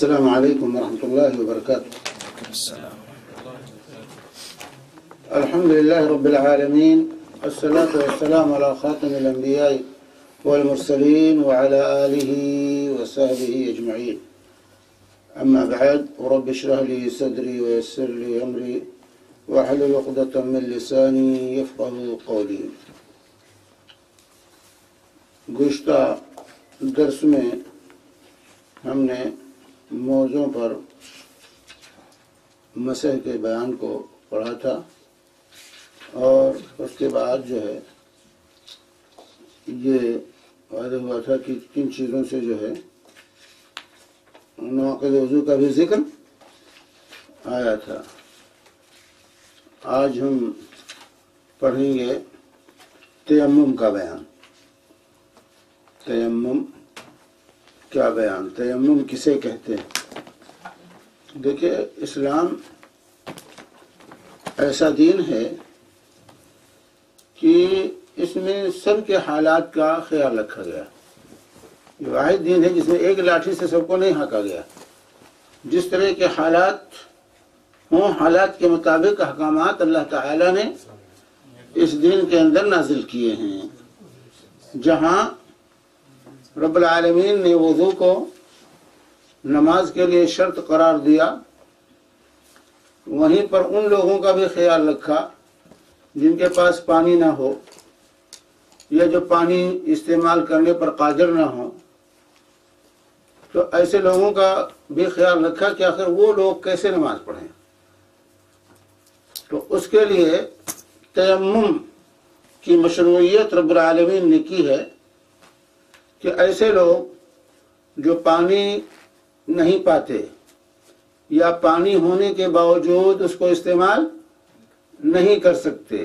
السلام علیکم ورحمۃ اللہ وبرکاتہ۔ الحمد للہ رب العالمین، والصلاة والسلام علی خاتم الانبیاء والمرسلین وعلى آلہ وصحبہ اجمعین، اما بعد، رب اشرح لی صدری ویسر لی امری واحلل عقدۃ من لسانی یفقہوا قولی۔ گزشتہ درس میں ہم نے موضوع پر مسح کے بیان کو پڑھا تھا، اور اس کے بعد جو ہے یہ وعدہ ہوا تھا کہ کن چیزوں سے جو ہے نواقض وضو کا بھی ذکر آیا تھا۔ آج ہم پڑھیں گے تیمم کا بیان۔ تیمم کیا بیان، تیمم کسے کہتے ہیں؟ دیکھیے، اسلام ایسا دین ہے کہ اس میں سب کے حالات کا خیال رکھا گیا۔ یہ واحد دین ہے جس میں ایک لاٹھی سے سب کو نہیں ہانکا گیا۔ جس طرح کے حالات ہوں، حالات کے مطابق احکامات اللہ تعالی نے اس دین کے اندر نازل کیے ہیں۔ جہاں رب العالمین نے وضو کو نماز کے لیے شرط قرار دیا، وہیں پر ان لوگوں کا بھی خیال رکھا جن کے پاس پانی نہ ہو یا جو پانی استعمال کرنے پر قادر نہ ہو، تو ایسے لوگوں کا بھی خیال رکھا کہ آخر وہ لوگ کیسے نماز پڑھیں۔ تو اس کے لیے تیمم کی مشروعیت رب العالمین نے کی ہے کہ ایسے لوگ جو پانی نہیں پاتے یا پانی ہونے کے باوجود اس کو استعمال نہیں کر سکتے،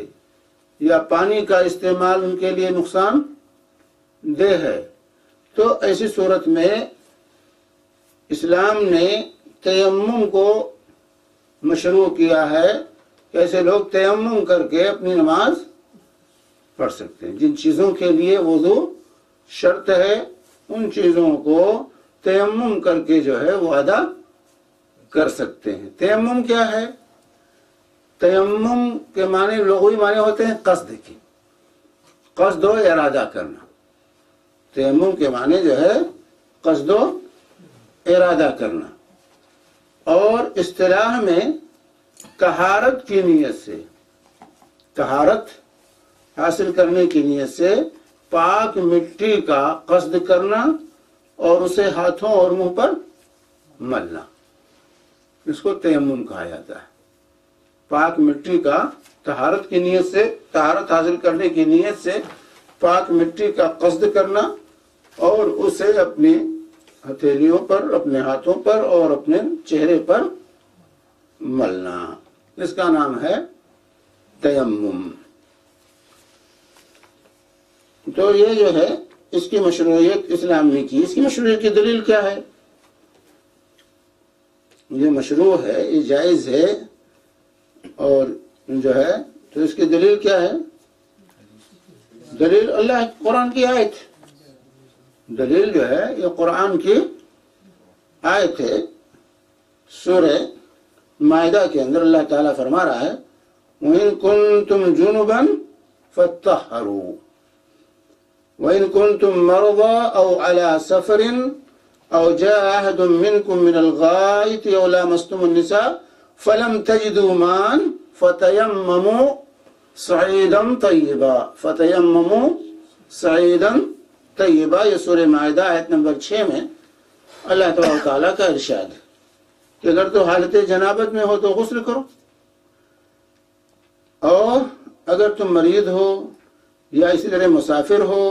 یا پانی کا استعمال ان کے لیے نقصان دہ ہے، تو ایسی صورت میں اسلام نے تیمم کو مشروع کیا ہے کہ ایسے لوگ تیمم کر کے اپنی نماز پڑھ سکتے ہیں۔ جن چیزوں کے لیے وضو شرط ہے، ان چیزوں کو تیمم کر کے جو ہے وہ ادا کر سکتے ہیں۔ تیمم کیا ہے؟ تیمم کے معنی لغوی معنی ہوتے ہیں قصد کی، قصد و ارادہ کرنا۔ تیمم کے معنی جو ہے قصد و ارادہ کرنا، اور اصطلاح میں طہارت کی نیت سے، طہارت حاصل کرنے کی نیت سے پاک مٹی کا قصد کرنا اور اسے ہاتھوں اور منہ پر ملنا، اس کو تیمم کہا جاتا ہے۔ پاک مٹی کا طہارت کی نیت سے، طہارت حاصل کرنے کی نیت سے پاک مٹی کا قصد کرنا اور اسے اپنی ہتھیلیوں پر، اپنے ہاتھوں پر اور اپنے چہرے پر ملنا، اس کا نام ہے تیمم۔ تو یہ جو ہے اس کی مشروعیت اسلام نے کی۔ اس کی مشروعیت کی دلیل کیا ہے؟ یہ مشروع ہے، یہ جائز ہے، اور جو ہے تو اس کی دلیل کیا ہے؟ دلیل اللہ قرآن کی آیت۔ دلیل جو ہے یہ قرآن کی آیت ہے۔ سورہ مائدہ کے اندر اللہ تعالیٰ فرما رہا ہے وَإِن كُنتُمْ جُنُبًا فَاتَّطَهَّرُوا وَإِن كُنتُم مَّرْضَىٰ أَوْ عَلَىٰ سَفَرٍ أَوْ جَاءَ أَحَدٌ مِّنكُم مِّنَ الْغَائِطِ أَوْ لَامَسْتُمُ النِّسَاءَ فَلَمْ تَجِدُوا مَاءً فَتَيَمَّمُوا صَعِيدًا طَيِّبًا۔ فَتَيَمَّمُوا صَعِيدًا طَيِّبًا، یہ سورہ مائدہ آیت نمبر 6 میں اللہ تبارک و تعالیٰ کا ارشاد ہے کہ اگر تو حالت جنابت میں ہو تو غسل کرو، اور اگر تم مریض ہو یا اسی طرح مسافر ہو،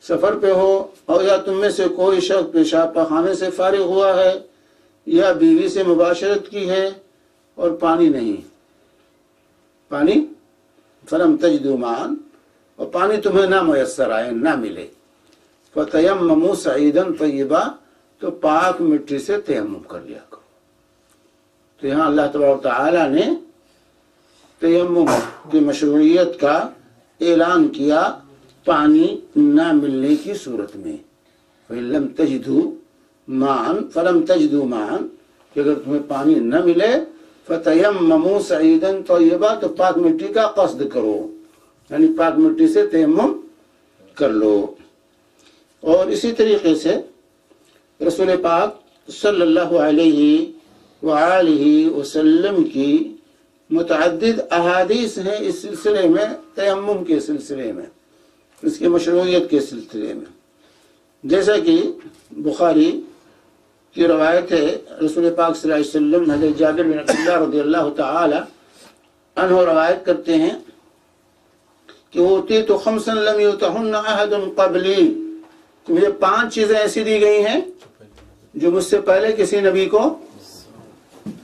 سفر پہ ہو، اور یا تم میں سے کوئی شخص پیشاب پخانے سے فارغ ہوا ہے یا بیوی سے مباشرت کی ہے اور پانی نہیں، پانی فلم تجدوا ماء، اور پانی تمہیں نہ میسر آئے، نہ ملے، فتیمموا صعیدا طیبا، تو پاک مٹی سے تیمم کر لیا کرو۔ تو یہاں اللہ تبارک و تعالیٰ نے تیمم کی مشروعیت کا اعلان کیا پانی نہ ملنے کی صورت میں۔ فَإِن لَمْ تَجِدُوا معًا فلم تجدوا معًا، کہ اگر تمہیں پانی نہ ملے فتیمموا صعیدا طیبا، تو پاک مٹی کا قصد کرو، یعنی پاک مٹی سے تیمم کر لو۔ اور اسی طریقے سے رسول پاک صلی اللہ علیہ وآلہ وسلم کی متعدد احادیث ہیں اس سلسلے میں، تیمم کے سلسلے میں، اس کی مشروعیت کے سلسلے میں۔ جیسا کہ بخاری کی روایت ہے، رسول پاک صلی اللہ علیہ وسلم حضرت جابر بن عبداللہ رضی اللہ تعالی عنہ روایت کرتے ہیں کہ اوتیت خمسا لم یؤتہن احد قبلی، کہ مجھے 5 چیزیں ایسی دی گئی ہیں جو مجھ سے پہلے کسی نبی کو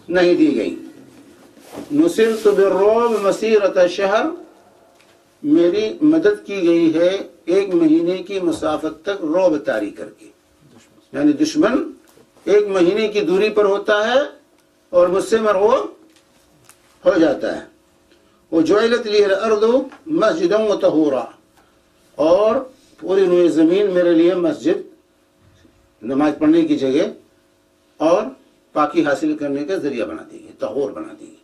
نہیں دی گئی۔ نصرت بالرعب مسیرۃ شہر، میری مدد کی گئی ہے 1 مہینے کی مسافت تک رعب طاری کر کے، یعنی دشمن 1 مہینے کی دوری پر ہوتا ہے اور مجھ سے مرعوب ہو جاتا ہے۔ وجعلت لی الارض مسجدا وطہورا، اور پوری روئے زمین میرے لیے مسجد، نماز پڑھنے کی جگہ اور پاکی حاصل کرنے کا ذریعہ بنا دی گئی، طہور بنا دی گئی،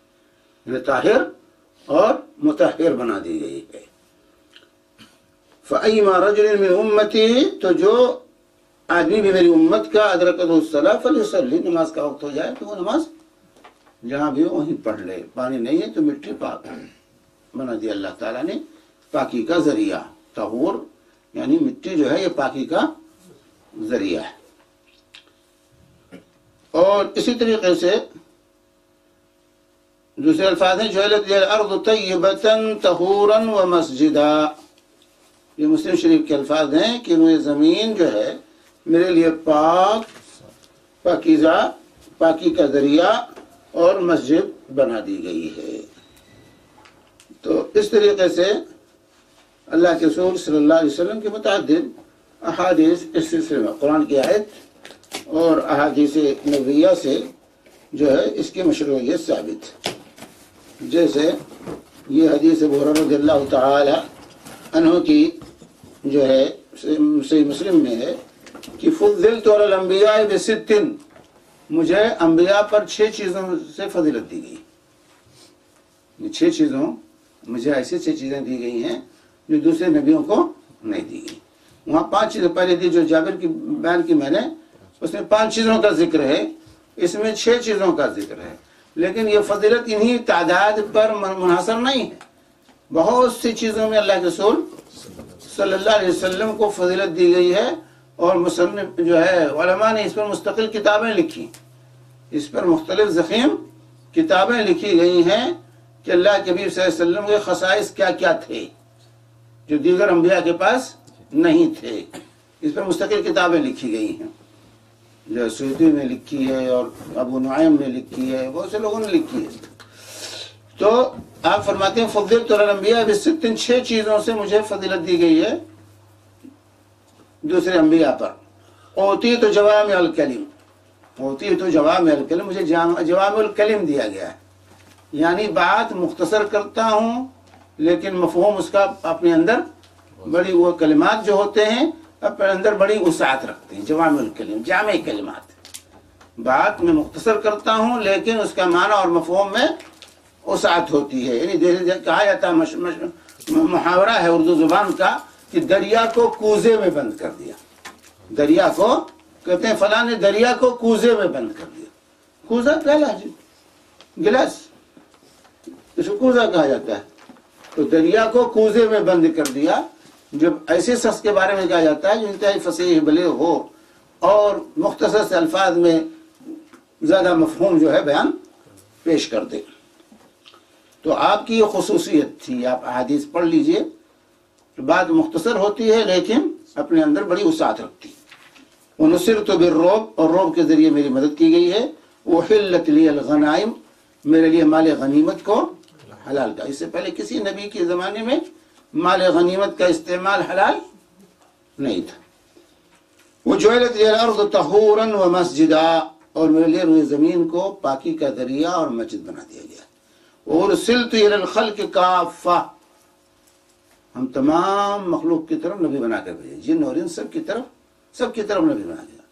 یعنی طاہر اور مطہر بنا دی گئی ہے۔ فَأَيُّمَا رَجُلٍ مِّنْ أُمَّتِي، تو جو آدمی بھی میری امت کا ادرکتہ الصلاۃ فلیصلی، نماز کا وقت ہو جائے تو وہ نماز جہاں بھی ہو وہیں پڑھ لے، پانی نہیں ہے تو مٹی پاک بنا دیا اللہ تعالیٰ نے، پاکی کا ذریعہ، طہور یعنی مٹی جو ہے یہ پاکی کا ذریعہ ہے۔ اور اسی طریقے سے دوسرے الفاظ ہیں جعلت لی الارض طیبۃ طہورا ومسجدا، یہ مسلم شریف کے الفاظ ہیں کہ روئے زمین جو ہے میرے لیے پاک، پاکیزہ، پاکی کا ذریعہ اور مسجد بنا دی گئی ہے۔ تو اس طریقے سے اللہ کے رسول صلی اللہ علیہ وسلم کے متعدد احادیث اس سلسلے میں، قرآن کی آیت اور احادیث نبویہ سے جو ہے اس کی مشروعیت ثابت ہے۔ جیسے یہ حدیث ابو ہریرہ رضی اللہ تعالی عنہ کی جو ہے صحیح مسلم میں ہے کہ فضلت علی الانبیاء بست، مجھے انبیاء پر 6 چیزوں سے فضیلت دی گئی، یہ 6 چیزوں مجھے ایسی 6 چیزیں دی گئی ہیں جو دوسرے نبیوں کو نہیں دی گئی۔ وہاں 5 چیزیں پہلے دی جو جابر کی بیان کی میں نے، اس میں 5 چیزوں کا ذکر ہے، اس میں 6 چیزوں کا ذکر ہے، لیکن یہ فضیلت انہی تعداد پر منحصر نہیں ہے، بہت سی چیزوں میں اللہ کے رسول صلی اللہ علیہ وسلم کو فضیلت دی گئی ہے، اور مصنف جو ہے علماء نے اس پر مستقل کتابیں لکھی، اس پر مختلف ضخیم کتابیں لکھی گئی ہیں کہ اللہ کے نبی صلی اللہ علیہ وسلم کے خصائص کیا کیا تھے جو دیگر انبیاء کے پاس نہیں تھے، اس پر مستقل کتابیں لکھی گئی ہیں، جو سیوطی نے لکھی ہے اور ابو نعیم نے لکھی ہے، بہت سے لوگوں نے لکھی ہے۔ تو آپ فرماتے ہیں فضلت علی الانبیاء بست، 6 چیزوں سے مجھے فضیلت دی گئی ہے دوسرے انبیاء پر۔ اوتیت جوامع الکلم، اوتیت جوامع الکلم، مجھے جوامع الکلم دیا گیا ہے، یعنی بات مختصر کرتا ہوں لیکن مفہوم اس کا اپنے اندر بڑی، وہ کلمات جو ہوتے ہیں اپنے اندر بڑی وسعت رکھتے ہیں، جوامع الکلم، جامع کلمات، بات میں مختصر کرتا ہوں لیکن اس کا معنی اور مفہوم میں وسعت ہوتی ہے، یعنی جیسے کہا جاتا ہے، محاورہ ہے اردو زبان کا کہ دریا کو کوزے میں بند کر دیا، دریا کو کہتے ہیں فلاں نے دریا کو کوزے میں بند کر دیا، کوزہ پہلا گلاس، اس کو کوزہ کہا جاتا ہے، تو دریا کو کوزے میں بند کر دیا، جب ایسے شخص کے بارے میں کہا جاتا ہے جو انتہائی فصیح بلیغ ہو اور مختصر سے الفاظ میں زیادہ مفہوم جو ہے بیان پیش کر دے۔ تو آپ کی یہ خصوصیت تھی، آپ احادیث پڑھ لیجئے، بات مختصر ہوتی ہے لیکن اپنے اندر بڑی وسعت رکھتی۔ وَنُصِرْتُ بِالرُّعْبِ، اور رعب کے ذریعے میری مدد کی گئی ہے۔ وَحِلَّتْ لِيَ الْغَنَائِمُ، میرے لیے مال غنیمت کو حلال کا، اس سے پہلے کسی نبی کے زمانے میں مال غنیمت کا استعمال حلال نہیں تھا۔ وَجُعِلَتْ لِيَ الْأَرْضُ طَهُورًا وَمَسْجِدًا، اور میرے لیے روئے زمین کو پاکی کا ذریعہ اور مسجد بنا دیا گیا۔ وَأُرْسِلْتُ إِلَى الْخَلْقِ كَافَّةً، ہم تمام مخلوق کی طرف نبی بنا کر بھیجے، جن اور انس سب کی طرف نبی بنا دیا۔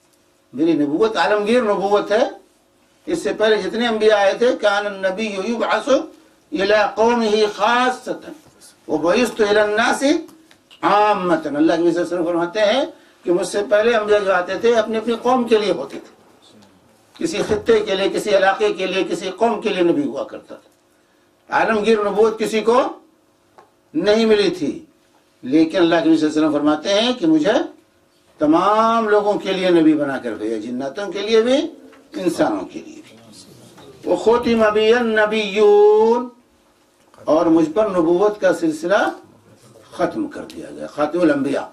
میری نبوت عالمگیر نبوت ہے. اس سے پہلے جتنے انبیاء آئے تھے کان النبی یبعث الی قومہ خاصۃ وبعثت الی الناس عامۃ. اللہ کے نبی صلی اللہ علیہ وسلم فرماتے ہیں کہ مجھ سے پہلے انبیاء جو آتے تھے اپنی اپنی قوم کے لیے ہوتے تھے. کسی خطے کے لیے، کسی علاقے کے لیے، کسی قوم کے لیے نبی ہوا کرتا تھا. عالمگیر نبوت کسی کو نہیں ملی تھی، لیکن اللہ کے نبی صلی اللہ علیہ وسلم فرماتے ہیں کہ مجھے تمام لوگوں کے لیے نبی بنا کر بھیجا، جناتوں کے لیے بھی، انسانوں کے لیے بھی. وختم بی النبیون، اور مجھ پر نبوت کا سلسلہ ختم کر دیا گیا، خاتم الانبیاء.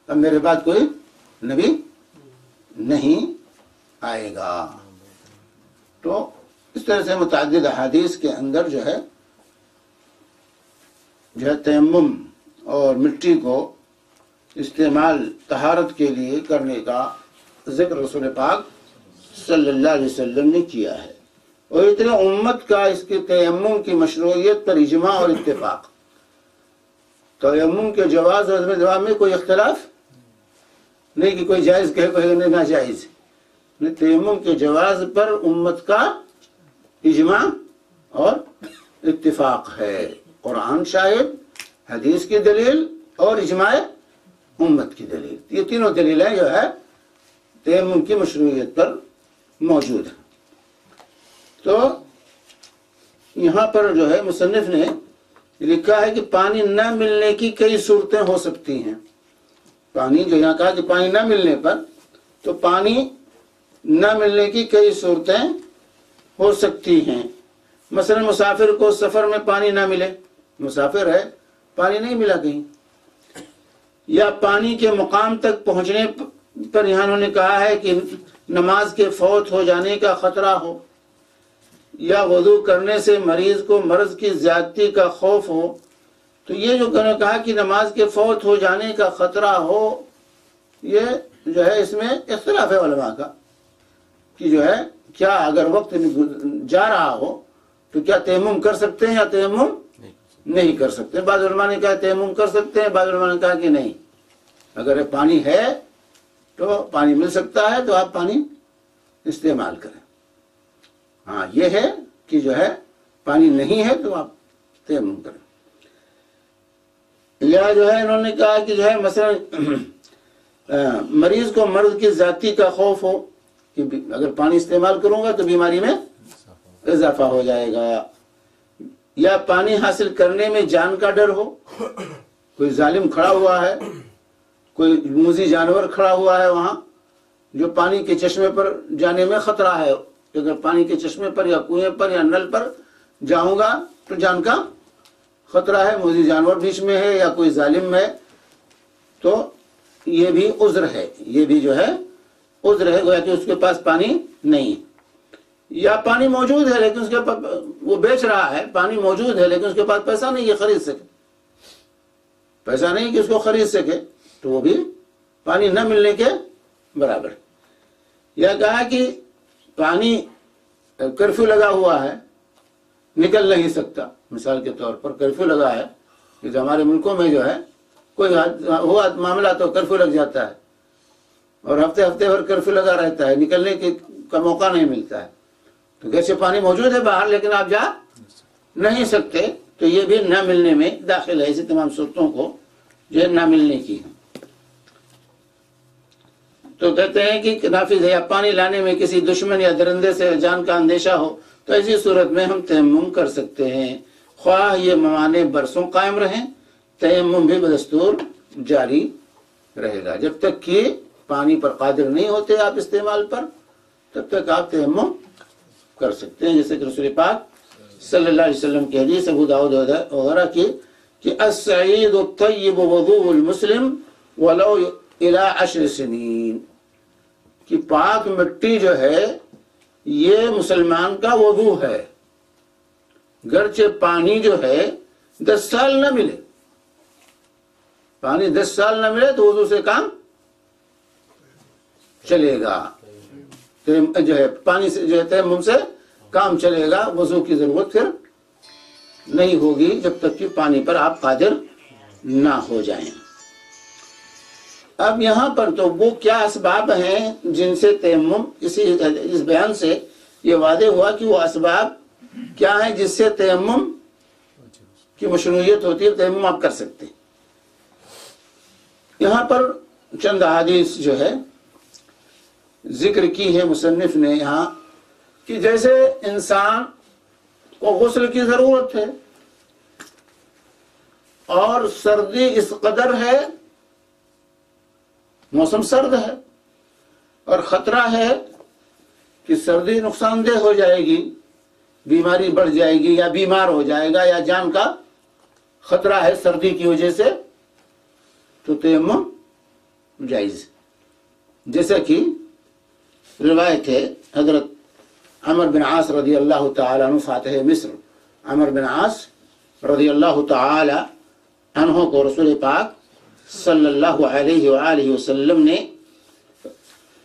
اب میرے بعد کوئی نبی نہیں آئے گا. تو اس طرح سے متعدد احادیث کے اندر جو ہے تیمم اور مٹی کو استعمال طہارت کے لیے کرنے کا ذکر رسول پاک صلی اللہ علیہ وسلم نے کیا ہے. اور اتنے امت کا اس کے تیمم کی مشروعیت پر اجماع اور اتفاق. تیمم کے جواز اور عدم جواز میں کوئی اختلاف نہیں کہ کوئی جائز کہے کوئی ناجائز. تیمم کے جواز پر امت کا اجماع اور اتفاق ہے. قرآن شاہد، حدیث کی دلیل اور اجماع امت کی دلیل، یہ تینوں دلیلیں جو ہے تیمم کی مشروعیت پر موجود ہیں. تو یہاں پر جو ہے مصنف نے لکھا ہے کہ پانی نہ ملنے کی کئی صورتیں ہو سکتی ہیں. پانی جو یہاں کہا کہ پانی نہ ملنے پر، تو پانی نہ ملنے کی کئی صورتیں ہو سکتی ہیں. مثلا مسافر کو سفر میں پانی نہ ملے، مسافر ہے پانی نہیں ملا کہیں، یا پانی کے مقام تک پہنچنے پر یہاں انہوں نے کہا ہے کہ نماز کے فوت ہو جانے کا خطرہ ہو، یا وضو کرنے سے مریض کو مرض کی زیادتی کا خوف ہو. تو یہ جو کہا کہ نماز کے فوت ہو جانے کا خطرہ ہو، یہ جو ہے اس میں اختلاف ہے علماء کا کہ جو ہے کیا اگر وقت جا رہا ہو تو کیا تیمم کر سکتے ہیں یا تیمم نہیں کر سکتے. بعض علماء نے کہا تیمم کر سکتے ہیں، بعض علماء نے کہا کہ نہیں، اگر پانی ہے تو پانی مل سکتا ہے تو آپ پانی استعمال کریں. ہاں یہ ہے کہ جو ہے پانی نہیں ہے تو آپ تیمم کریں. یا جو ہے انہوں نے کہا کہ جو ہے مثلا مریض کو مرض کی ذاتی کا خوف ہو کہ اگر پانی استعمال کروں گا تو بیماری میں اضافہ ہو جائے گا. یا پانی حاصل کرنے میں جان کا ڈر ہو، کوئی ظالم کھڑا ہوا ہے، کوئی موذی جانور کھڑا ہوا ہے وہاں جو پانی کے چشمے پر جانے میں خطرہ ہے. اگر پانی کے چشمے پر یا کنویں پر یا نل پر جاؤں گا تو جان کا خطرہ ہے، موذی جانور بیچ میں ہے یا کوئی ظالم ہے، تو یہ بھی عذر ہے، یہ بھی جو ہے عذر ہے، گویا کہ اس کے پاس پانی نہیں. یا پانی موجود ہے لیکن اس کے پاس، وہ بیچ رہا ہے، پانی موجود ہے لیکن اس کے پاس پیسہ نہیں یہ خرید سکے، پیسہ نہیں کہ اس کو خرید سکے، تو وہ بھی پانی نہ ملنے کے برابر. یا کہا کہ پانی کرفیو لگا ہوا ہے، نکل نہیں سکتا. مثال کے طور پر کرفیو لگا ہے کہ ہمارے ملکوں میں جو ہے کوئی ہوا معاملہ تو کرفیو لگ جاتا ہے اور ہفتے ہفتے بھر کرفیو لگا رہتا ہے، نکلنے کا موقع نہیں ملتا ہے. تو جیسے پانی موجود ہے باہر لیکن آپ جا نہیں سکتے، تو یہ بھی نہ ملنے میں داخل ہے. اسی تمام صورتوں کو جو ہے نہ ملنے کی ہے. تو کہتے ہیں کہ نافذ ہے. یا پانی لانے میں کسی دشمن یا درندے سے جان کا اندیشہ ہو تو ایسی صورت میں ہم تیمم کر سکتے ہیں، خواہ یہ موانع برسوں قائم رہیں، تیمم بھی بدستور جاری رہے گا. جب تک کہ پانی پر قادر نہیں ہوتے آپ استعمال پر، تب تک آپ تیمم کر سکتے ہیں. جیسے کہ رسول پاک صلی اللہ علیہ وسلم کی حدیث ابو داؤد وغیرہ کی کہ السعید الطیب وضوء المسلم ولو الى 10 سنین، کہ پاک مٹی جو ہے یہ مسلمان کا وضو ہے، گرچہ پانی جو ہے 10 سال نہ ملے، پانی 10 سال نہ ملے تو وضو سے کام چلے گا، جو ہے پانی سے جو ہے تیمم سے کام چلے گا. وضو کی ضرورت پھر نہیں ہوگی جب تک کہ پانی پر آپ قادر نہ ہو جائیں. اب یہاں پر تو وہ کیا اسباب ہیں جن سے تیمم، اس بیان سے یہ واضح ہوا کہ وہ اسباب کیا ہیں جس سے تیمم کی مشروعیت ہوتی ہے، تیمم آپ کر سکتے ہیں۔ یہاں پر چند احادیث جو ہے ذکر کی ہے مصنف نے یہاں، کہ جیسے انسان کو غسل کی ضرورت ہے اور سردی اس قدر ہے، موسم سرد ہے اور خطرہ ہے کہ سردی نقصان دہ ہو جائے گی، بیماری بڑھ جائے گی یا بیمار ہو جائے گا یا جان کا خطرہ ہے سردی کی وجہ سے، تو تیمم جائز۔ جیسا کہ روایت ہے حضرت عمر بن عاص رضی اللہ تعالی عنہ، فاتح مصر عمر بن عاص رضی اللہ تعالی عنہ کو رسول پاک صلی اللہ علیہ وآلہ وسلم نے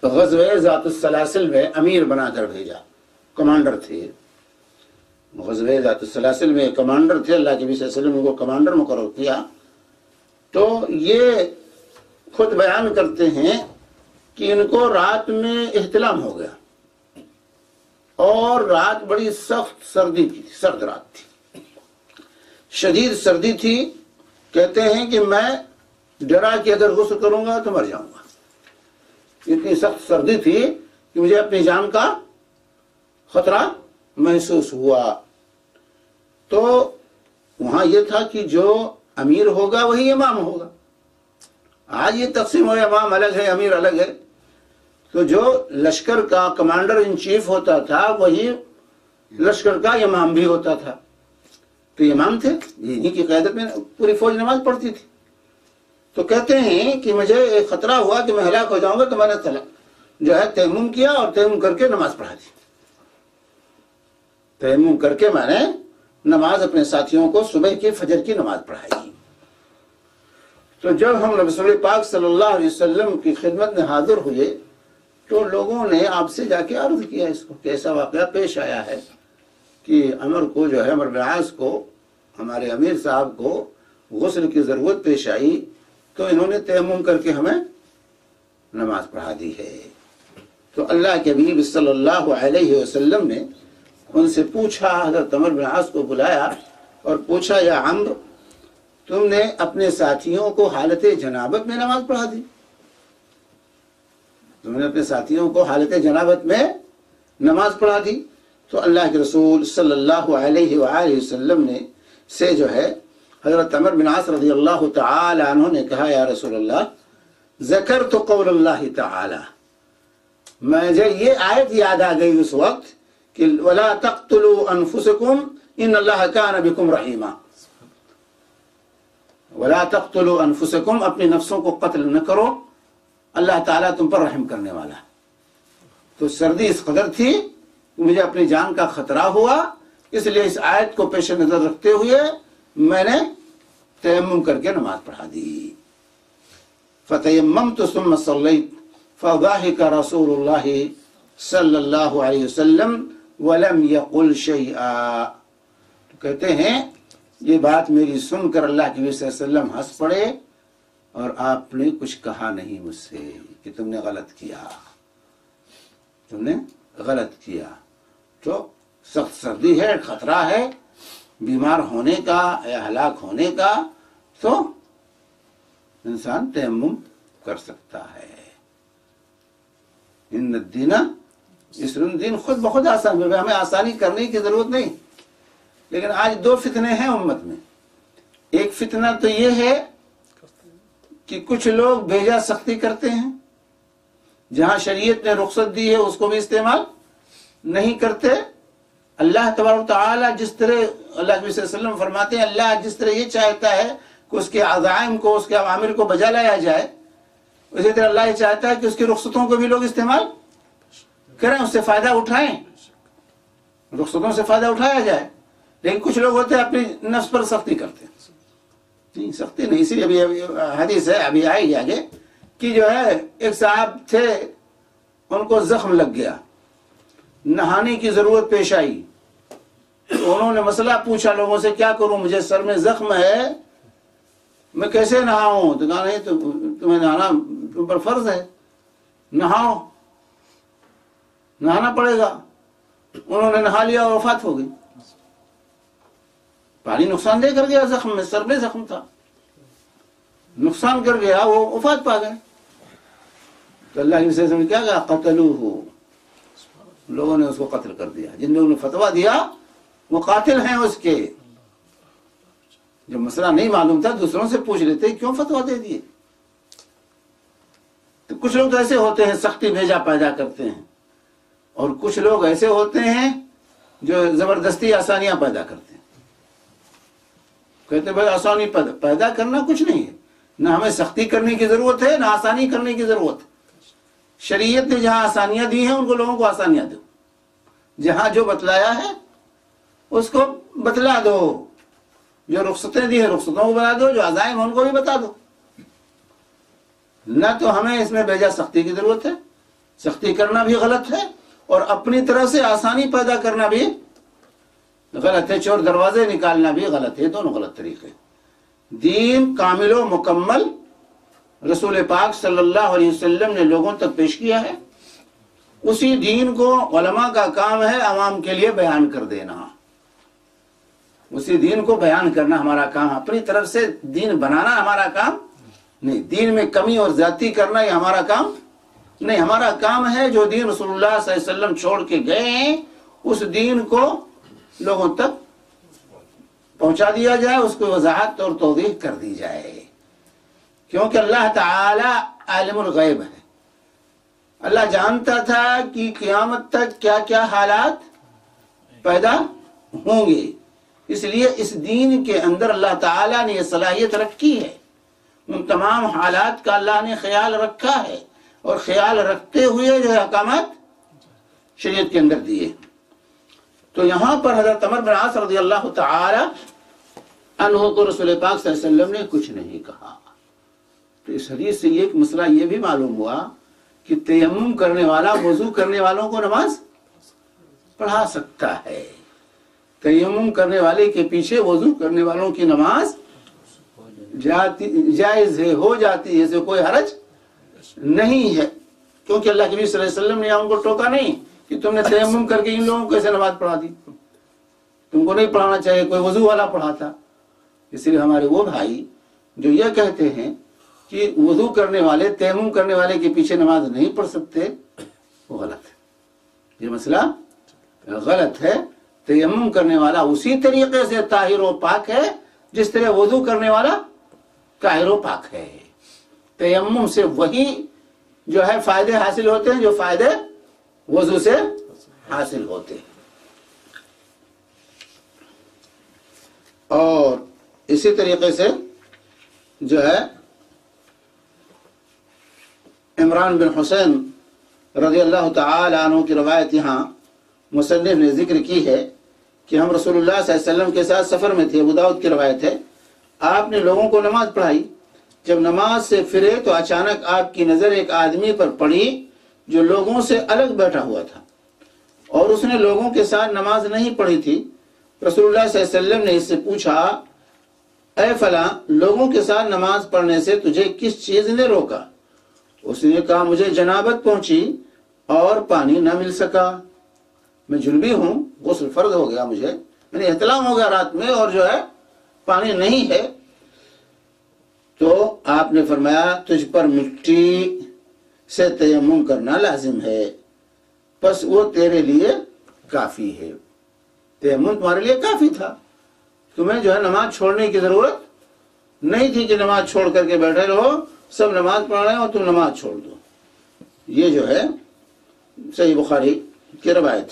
غزوہ ذات السلاسل میں امیر بنا کر بھیجا، کمانڈر تھے۔ غزوہ ذات السلاسل میں کمانڈر تھے، اللہ کے نبی صلی اللہ علیہ وسلم نے کو کمانڈر مقرر کیا۔ تو یہ خود بیان کرتے ہیں کہ ان کو رات میں احتلام ہو گیا اور رات بڑی سخت سردی کی تھی، سرد رات تھی، شدید سردی تھی۔ کہتے ہیں کہ میں ڈرا کہ اگر غسل کروں گا تو مر جاؤں گا، اتنی سخت سردی تھی کہ مجھے اپنی جان کا خطرہ محسوس ہوا۔ تو وہاں یہ تھا کہ جو امیر ہوگا وہی امام ہوگا۔ آج یہ تقسیم ہو، امام الگ ہے امیر الگ ہے، تو جو لشکر کا کمانڈر ان چیف ہوتا تھا وہی لشکر کا امام بھی ہوتا تھا۔ تو امام تھے، انہی کی قیادت میں پوری فوج نماز پڑھتی تھی۔ تو کہتے ہیں کہ مجھے ایک خطرہ ہوا کہ میں ہلاک ہو جاؤں گا، تو میں نے جو ہے تیمم کیا اور تیمم کر کے نماز پڑھا دی۔ تیمم کر کے میں نے نماز اپنے ساتھیوں کو صبح کی فجر کی نماز پڑھائی۔ تو جب ہم رسول پاک صلی اللہ علیہ وسلم کی خدمت میں حاضر ہوئے تو لوگوں نے آپ سے جا کے عرض کیا اس کو کہ ایسا واقعہ پیش آیا ہے کہ عمر کو جو ہے، عمر بن عاص کو، ہمارے امیر صاحب کو غسل کی ضرورت پیش آئی، تو انہوں نے تیمم کر کے ہمیں نماز پڑھا دی ہے۔ تو اللہ کے نبی صلی اللہ علیہ وسلم نے ان سے پوچھا، حضرت عمر بن عاص کو بلایا اور پوچھا، یا عمر، تم نے اپنے ساتھیوں کو حالت جنابت میں نماز پڑھا دی؟ تم نے اپنے ساتھیوں کو حالت جنابت میں نماز پڑھا دی؟ تو اللہ کے رسول صلی اللہ علیہ وآلہ وسلم نے سے جو ہے حضرت عمر بن عاص رضی اللہ تعالی عنہ نے کہا، یا رسول اللہ، ذکرت قول اللہ تعالی، مجھے یہ آیت یاد آ گئی اس وقت کہ وَلَا تَقْتُلُوا أَنفُسَكُمْ إِنَّ اللَّهَ كَانَ بِكُمْ رَحِيمًا۔ وَلَا تَقْتُلُوا أَنفُسَكُمْ، اپنی نفسوں کو قتل نہ کرو، اللہ تعالیٰ تم پر رحم کرنے والا ہے۔ تو سردی اس قدر تھی کہ مجھے اپنی جان کا خطرہ ہوا، اس لیے اس آیت کو پیش نظر رکھتے ہوئے میں نے تیمم کر کے نماز پڑھا دی۔ فَتَيَمَّمْتُ ثُمَّ صَلَّيْتُ فَضَحِكَ رَسُولُ اللَّهِ صلی اللہ علیہ وسلم وَلَمْ يَقُلْ شَيْئًا۔ تو کہتے ہیں یہ بات میری سن کر اللہ کے نبی صلی اللہ علیہ وسلم ہنس پڑے اور آپ نے کچھ کہا نہیں مجھ سے کہ تم نے غلط کیا، تم نے غلط کیا۔ تو سخت سردی ہے، خطرہ ہے بیمار ہونے کا یا ہلاک ہونے کا، تو انسان تیمم کر سکتا ہے۔ ان الدین یسر، دین خود بخود آسان ہے، ہمیں آسانی کرنے کی ضرورت نہیں۔ لیکن آج دو فتنے ہیں امت میں۔ ایک فتنہ تو یہ ہے کہ کچھ لوگ بھیجا سختی کرتے ہیں، جہاں شریعت نے رخصت دی ہے اس کو بھی استعمال نہیں کرتے۔ اللہ تبارک و تعالیٰ جس طرح، اللہ کے نبی صلی اللہ علیہ وسلم فرماتے ہیں، اللہ جس طرح یہ چاہتا ہے کہ اس کے عزائم کو، اس کے اوامر کو بجا لایا جائے، اسی طرح اللہ یہ چاہتا ہے کہ اس کی رخصتوں کو بھی لوگ استعمال کریں، اس سے فائدہ اٹھائیں، رخصتوں سے فائدہ اٹھایا جائے۔ لیکن کچھ لوگ ہوتے ہیں اپنی نفس پر سختی کرتے ہیں۔ نہیں، سختی نہیں، اسی لیے ابھی حدیث ہے، ابھی آئے گی آگے، کہ جو ہے ایک صاحب تھے، ان کو زخم لگ گیا، نہانے کی ضرورت پیش آئی، تو انہوں نے مسئلہ پوچھا لوگوں سے، کیا کروں، مجھے سر میں زخم ہے، میں کیسے نہاؤں؟ تو کہا نہیں، تو تمہیں نہانا تم پر فرض ہے، نہاؤ، نہانا پڑے گا۔ انہوں نے نہا لیا اور وفات ہو گئی۔ پانی نقصان دہ کر گیا، زخم میں، سر میں زخم تھا، نقصان کر گیا، وہ وفات پا گئے۔ تو اللہ کے رسول نے کیا کہا؟ قتلوہ، لوگوں نے اس کو قتل کر دیا۔ جن لوگوں نے فتویٰ دیا وہ قاتل ہیں اس کے۔ جب مسئلہ نہیں معلوم تھا دوسروں سے پوچھ لیتے کیوں فتویٰ دے دیے۔ تو کچھ لوگ تو ایسے ہوتے ہیں سختی بھیجا پیدا کرتے ہیں، اور کچھ لوگ ایسے ہوتے ہیں جو زبردستی آسانیاں پیدا کرتے ہیں۔ کہتے ہیں بھائی آسانی پیدا کرنا کچھ نہیں ہے، نہ ہمیں سختی کرنے کی ضرورت ہے نہ آسانی کرنے کی ضرورت ہے۔ شریعت نے جہاں آسانیاں دی ہیں ان کو لوگوں کو آسانیاں دو، جہاں جو بتلایا ہے اس کو بتلا دو، جو رخصتیں دی ہیں رخصتوں کو بتا دو، جو عزائم ان کو بھی بتا دو۔ نہ تو ہمیں اس میں بیجا سختی کی ضرورت ہے، سختی کرنا بھی غلط ہے، اور اپنی طرف سے آسانی پیدا کرنا بھی غلط ہے، چور دروازے نکالنا بھی غلط ہے، دونوں غلط طریقے۔ دین کامل و مکمل رسول پاک صلی اللہ علیہ وسلم نے لوگوں تک پیش کیا ہے، اسی دین کو علماء کا کام ہے عوام کے لیے بیان کر دینا، اسی دین کو بیان کرنا ہمارا کام، اپنی طرف سے دین بنانا ہمارا کام نہیں، دین میں کمی اور زیادتی کرنا یہ ہمارا کام نہیں۔ ہمارا کام ہے جو دین رسول اللہ صلی اللہ علیہ وسلم چھوڑ کے گئے ہیں اس دین کو لوگوں تک پہنچا دیا جائے، اس کو وضاحت اور توضیح کر دی جائے، کیونکہ اللہ تعالی عالم الغیب ہے۔ اللہ جانتا تھا کہ قیامت تک کیا کیا حالات پیدا ہوں گے، اس لیے اس دین کے اندر اللہ تعالیٰ نے یہ صلاحیت رکھی ہے، ان تمام حالات کا اللہ نے خیال رکھا ہے، اور خیال رکھتے ہوئے جو احکامات شریعت کے اندر دیے۔ تو یہاں پر حضرت عمر بن عاص رضی اللہ تعالی عنہ کو رسول پاک صلی اللہ علیہ وسلم نے کچھ نہیں کہا۔ تو اس حدیث سے ایک مسئلہ یہ بھی معلوم ہوا کہ تیمم کرنے والا وضو کرنے والوں کو نماز پڑھا سکتا ہے، تیمم کرنے والے کے پیچھے وضو کرنے والوں کی نماز جائز ہے، ہو جاتی ہے، اسے کوئی حرج نہیں ہے، کیونکہ اللہ کے نبی صلی اللہ علیہ وسلم نے ان کو ٹوکا نہیں کہ تم نے تیمم کر کے ان لوگوں کو کیسے نماز پڑھا دی، تم کو نہیں پڑھانا چاہیے، کوئی وضو والا پڑھا تھا۔ اس لیے ہمارے وہ بھائی جو یہ کہتے ہیں کہ وضو کرنے والے تیمم کرنے والے کے پیچھے نماز نہیں پڑھ سکتے، وہ غلط ہے، یہ مسئلہ غلط ہے۔ تیمم کرنے والا اسی طریقے سے طاہر و پاک ہے جس طرح وضو کرنے والا طاہر و پاک ہے۔ تیمم سے وہی جو ہے فائدے حاصل ہوتے ہیں جو فائدے وضو سے حاصل ہوتے ہیں۔ اور اسی طریقے سے جو ہے عمران بن حسین رضی اللہ تعالی عنہ کی روایت یہاں مصنف نے ذکر کی ہے کہ ہم رسول اللہ صلی اللہ علیہ وسلم کے ساتھ سفر میں تھے، ابو داؤد کی روایت ہے، آپ نے لوگوں کو نماز پڑھائی، جب نماز سے پھرے تو اچانک آپ کی نظر ایک آدمی پر پڑی جو لوگوں سے الگ بیٹھا ہوا تھا، اور اس نے لوگوں کے ساتھ نماز نہیں پڑھی تھی۔ رسول اللہ صلی اللہ علیہ وسلم نے اس سے پوچھا، اے فلاں، لوگوں کے ساتھ نماز پڑھنے سے تجھے کس چیز نے روکا؟ اس نے کہا، مجھے جنابت پہنچی اور پانی نہ مل سکا، میں جنبی ہوں، غسل فرض ہو گیا، مجھے میں نے احتلام ہو گیا رات میں اور جو ہے پانی نہیں ہے۔ تو آپ نے فرمایا، تجھ پر مٹی سے تیمم کرنا لازم ہے، بس وہ تیرے لیے کافی ہے، تیمم تمہارے لیے کافی تھا، تمہیں جو ہے نماز چھوڑنے کی ضرورت نہیں تھی کہ نماز چھوڑ کر کے بیٹھے رہو، سب نماز پڑھ رہے ہیں اور تم نماز چھوڑ دو۔ یہ جو ہے صحیح بخاری کی روایت،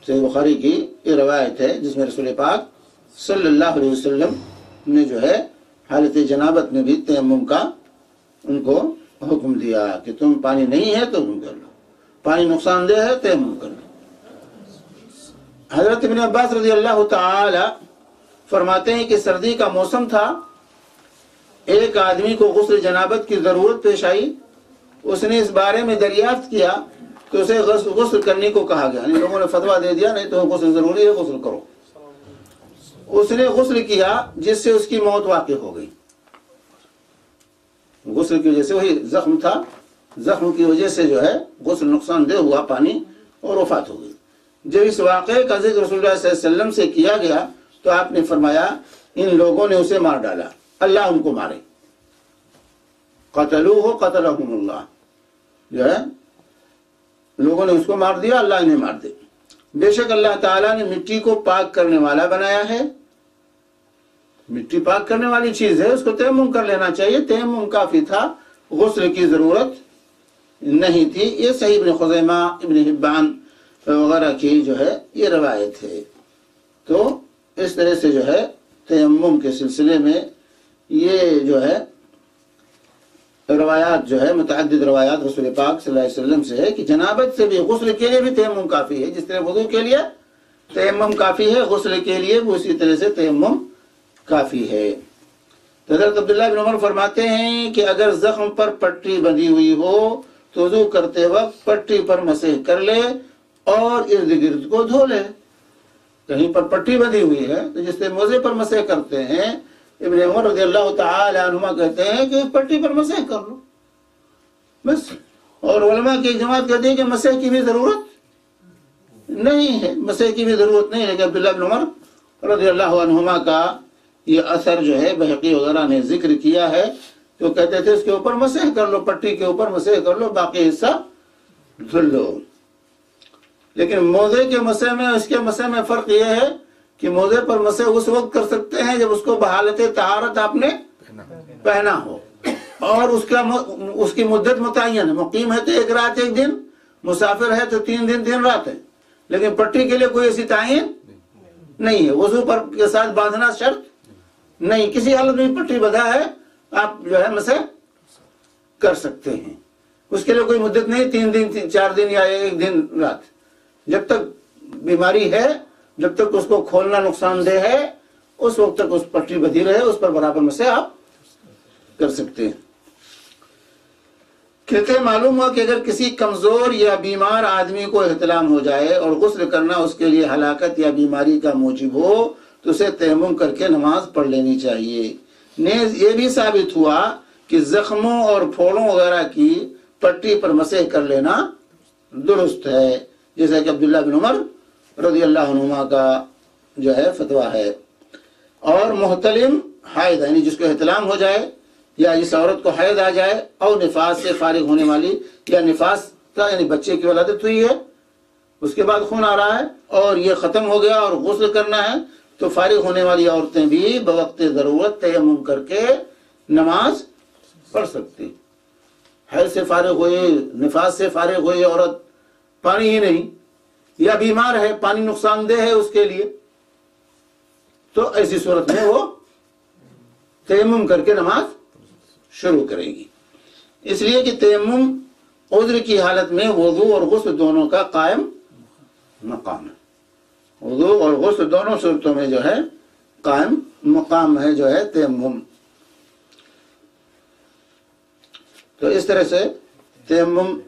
صحیح بخاری کی یہ روایت ہے جس میں رسول پاک صلی اللہ علیہ وسلم نے جو ہے حالت جنابت میں بھی تیمم کا ان کو حکم دیا کہ تم پانی نہیں ہے تو تم کر لو، پانی نقصان دہ ہے تیمم کر لو۔ حضرت ابن عباس رضی اللہ تعالی فرماتے ہیں کہ سردی کا موسم تھا، ایک آدمی کو غسل جنابت کی ضرورت پیش آئی، اس نے اس بارے میں دریافت کیا کہ اسے غسل کرنے کو کہا گیا، یعنی لوگوں نے فتویٰ دے دیا نہیں تو غسل ضروری ہے، غسل کرو۔ اس نے غسل کیا جس سے اس کی موت واقع ہو گئی۔ غسل کی وجہ سے، وہی زخم تھا، زخم کی وجہ سے جو ہے غسل نقصان دہ ہوا پانی اور وفات ہو گئی۔ جب اس واقعے کا ذکر رسول اللہ صلی اللہ علیہ وسلم سے کیا گیا تو آپ نے فرمایا ان لوگوں نے اسے مار ڈالا، اللہ ان کو مارے، قتلوہ قتلہم اللہ، جو ہے لوگوں نے اس کو مار دیا، اللہ انہیں مار دے۔ بے شک اللہ تعالیٰ نے مٹی کو پاک کرنے والا بنایا ہے، مٹی پاک کرنے والی چیز ہے، اس کو تیمم کر لینا چاہیے، تیمم کافی تھا، غسل کی ضرورت نہیں تھی۔ یہ صحیح ابن خزیمہ، ابن حبان وغیرہ کی جو ہے یہ روایت ہے۔ تو اس طرح سے جو ہے تیمم کے سلسلے میں یہ جو ہے روایات جو ہے متعدد روایات رسول پاک صلی اللہ علیہ وسلم سے ہے کہ جنابت سے بھی غسل کے لیے بھی تیمم کافی ہے، جس طرح وضو کے لیے تیمم کافی ہے، غسل کے لیے بھی اسی طرح سے تیمم کافی ہے۔ تو حضرت عبداللہ بن عمر فرماتے ہیں کہ اگر زخم پر پٹی بندھی ہوئی ہو تو وضو کرتے وقت پٹی پر مسح کر لے اور ارد گرد کو دھو لے۔ کہیں پر پٹی بندھی ہوئی ہے تو جس سے موزے پر مسح کرتے ہیں، ابن عمر رضی اللہ تعالی عنہما کہتے ہیں کہ پٹی پر مسح کر لو بس۔ اور علماء کی جماعت کہتے ہیں کہ مسح کی بھی ضرورت نہیں ہے، مسح کی بھی ضرورت نہیں ہے، لیکن عبداللہ بن عمر رضی اللہ عنہما کا یہ اثر جو ہے بحقی وغیرہ نے ذکر کیا ہے، تو کہتے تھے اس کے اوپر مسح کر لو، پٹی کے اوپر مسح کر لو، باقی حصہ دھل لو۔ لیکن موزے کے مسح میں اس کے مسح میں فرق یہ ہے کہ موزے پر مسح اس وقت کر سکتے ہیں جب اس کو بحالت طہارت آپ نے پہنا ہو، اور اس کی مدت متعین ہے، مقیم ہے تو 1 رات 1 دن، مسافر ہے تو 3 دن 3 رات ہے۔ لیکن پٹی کے لیے کوئی ایسی تعین نہیں ہے، وضو پر کے ساتھ باندھنا شرط نہیں، کسی حالت میں پٹی بندھا ہے آپ جو ہے مسح کر سکتے ہیں، اس کے لیے کوئی مدت نہیں، 3 دن 4 دن یا 1 دن رات، جب تک بیماری ہے، جب تک اس کو کھولنا نقصان دہ ہے، اس وقت تک اس پٹی بندھی رہے، اس پر برابر مسح آپ کر سکتے ہیں۔ کہتے ہیں معلوم ہوا کہ اگر کسی کمزور یا بیمار آدمی کو احتلام ہو جائے اور غسل کرنا اس کے لیے ہلاکت یا بیماری کا موجب ہو تو اسے تیمم کر کے نماز پڑھ لینی چاہیے۔ نیز یہ بھی ثابت ہوا کہ زخموں اور پھوڑوں وغیرہ کی پٹی پر مسح کر لینا درست ہے، جیسا کہ عبداللہ بن عمر رضی اللہ عنہما کا جو ہے فتویٰ ہے۔ اور محتلم حائض یعنی جس کو احتلام ہو جائے یا جس عورت کو حیض آ جائے اور نفاس سے فارغ ہونے والی، یا نفاس کا یعنی بچے کی ولادت ہوئی ہے، اس کے بعد خون آ رہا ہے اور یہ ختم ہو گیا اور غسل کرنا ہے، تو فارغ ہونے والی عورتیں بھی بوقت ضرورت تیمم کر کے نماز پڑھ سکتی۔ حیض سے فارغ ہوئی، نفاس سے فارغ ہوئی عورت، پانی ہی نہیں، یا بیمار ہے، پانی نقصان دہ ہے اس کے لیے، تو ایسی صورت میں وہ تیمم کر کے نماز شروع کرے گی۔ اس لیے کہ تیمم عذر کی حالت میں وضو اور غسل دونوں کا قائم مقام ہے، وضو اور غسل دونوں صورتوں میں جو ہے قائم مقام ہے جو ہے تیمم۔ تو اس طرح سے تیمم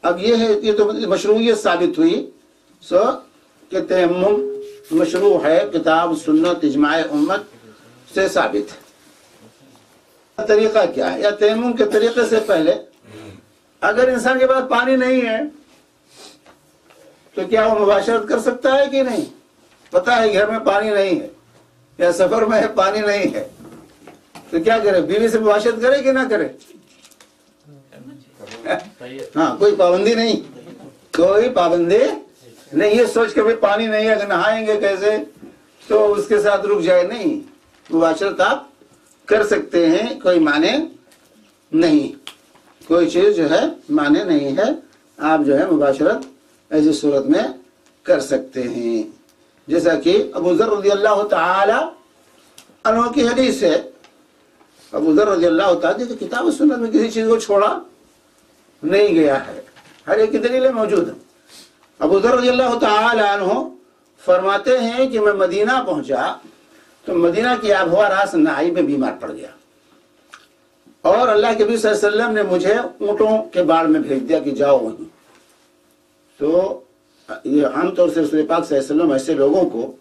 اب یہ ہے، یہ تو مشروعیت ثابت ہوئی سو کہ تیمم مشروع ہے، کتاب سنت اجماع امت سے ثابت ہے۔ طریقہ کیا ہے، یا تیمم کے طریقے سے پہلے اگر انسان کے پاس پانی نہیں ہے تو کیا وہ مباشرت کر سکتا ہے کہ نہیں؟ پتا ہے گھر میں پانی نہیں ہے یا سفر میں پانی نہیں ہے تو کیا کرے؟ بیوی سے مباشرت کرے کہ نہ کرے؟ ہاں، کوئی پابندی نہیں، کوئی پابندی نہیں، یہ سوچ کے بھی پانی نہیں ہے اگر نہائیں گے کیسے تو اس کے ساتھ رک جائے، نہیں، مباشرت آپ کر سکتے ہیں، کوئی معنی نہیں، کوئی چیز جو ہے معنی نہیں ہے، آپ جو ہے مباشرت ایسی صورت میں کر سکتے ہیں۔ جیسا کہ ابو ذر رضی اللہ تعالی عنہ کی حدیث ہے، ابو ذر رضی اللہ تعالی کہ کتاب سنت میں کسی چیز کو چھوڑا نہیں گیا ہے، ہر ایک کی دلیلیں موجود ہیں۔ ابو ذر رضی اللہ تعالی عنہ فرماتے ہیں کہ میں مدینہ پہنچا تو مدینہ کی آب ہوا راس نہ آئی، میں بیمار پڑ گیا، اور اللہ کے نبی صلی اللہ علیہ وسلم نے مجھے اونٹوں کے باڑ میں بھیج دیا کہ جاؤ وہیں۔ تو یہ عام طور سے رسول پاک صلی اللہ علیہ وسلم ایسے لوگوں کو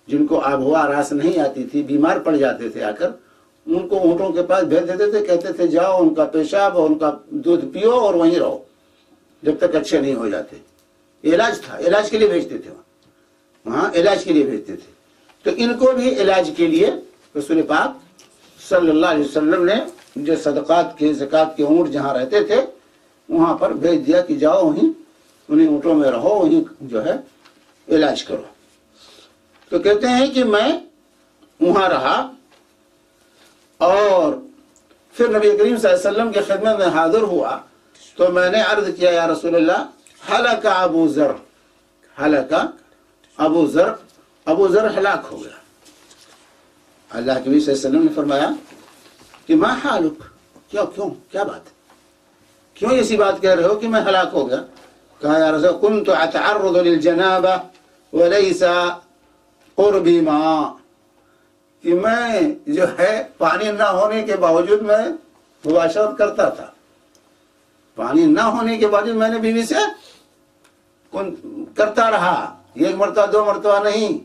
جن کو آب ہوا راس نہیں آتی تھی، بیمار پڑ جاتے تھے، آ کر ان کو اونٹوں کے پاس بھیج دیتے تھے، کہتے تھے جاؤ ان کا پیشاب اور ان کا دودھ پیو اور وہیں رہو جب تک اچھے نہیں ہو جاتے. علاج تھا، علاج کے لیے بھیجتے تھے وہاں علاج کے لیے بھیجتے تھے. تو ان کو بھی علاج کے لیے رسول پاک صلی اللہ علیہ وسلم نے جو صدقات کے زکوٰۃ کے اونٹ جہاں رہتے تھے وہاں پر بھیج دیا کہ جاؤ وہیں انہیں اونٹوں میں رہو، وہیں جو ہے علاج کرو. تو کہتے ہیں کہ میں وہاں رہا اور پھر نبی کریم صلی اللہ علیہ وسلم کی خدمت میں حاضر ہوا تو میں نے عرض کیا یا رسول اللہ ہلاک ابو ذر، ہلاک ابو ذر، ابو ذر ہلاک ہو گیا. اللہ کے نبی صلی اللہ علیہ وسلم نے فرمایا کہ ما حالک، کیوں کیا بات ہے، کیوں ایسی بات کہہ رہے ہو کہ میں ہلاک ہو گیا؟ کہا یا رسول كنت اتعرض للجنابہ وليس قربی ماء، کہ میں جو ہے پانی نہ ہونے کے باوجود میں مباشرت کرتا تھا. پانی نہ ہونے کے باوجود میں نے بیوی سے کرتا رہا، ایک مرتبہ دو مرتبہ نہیں،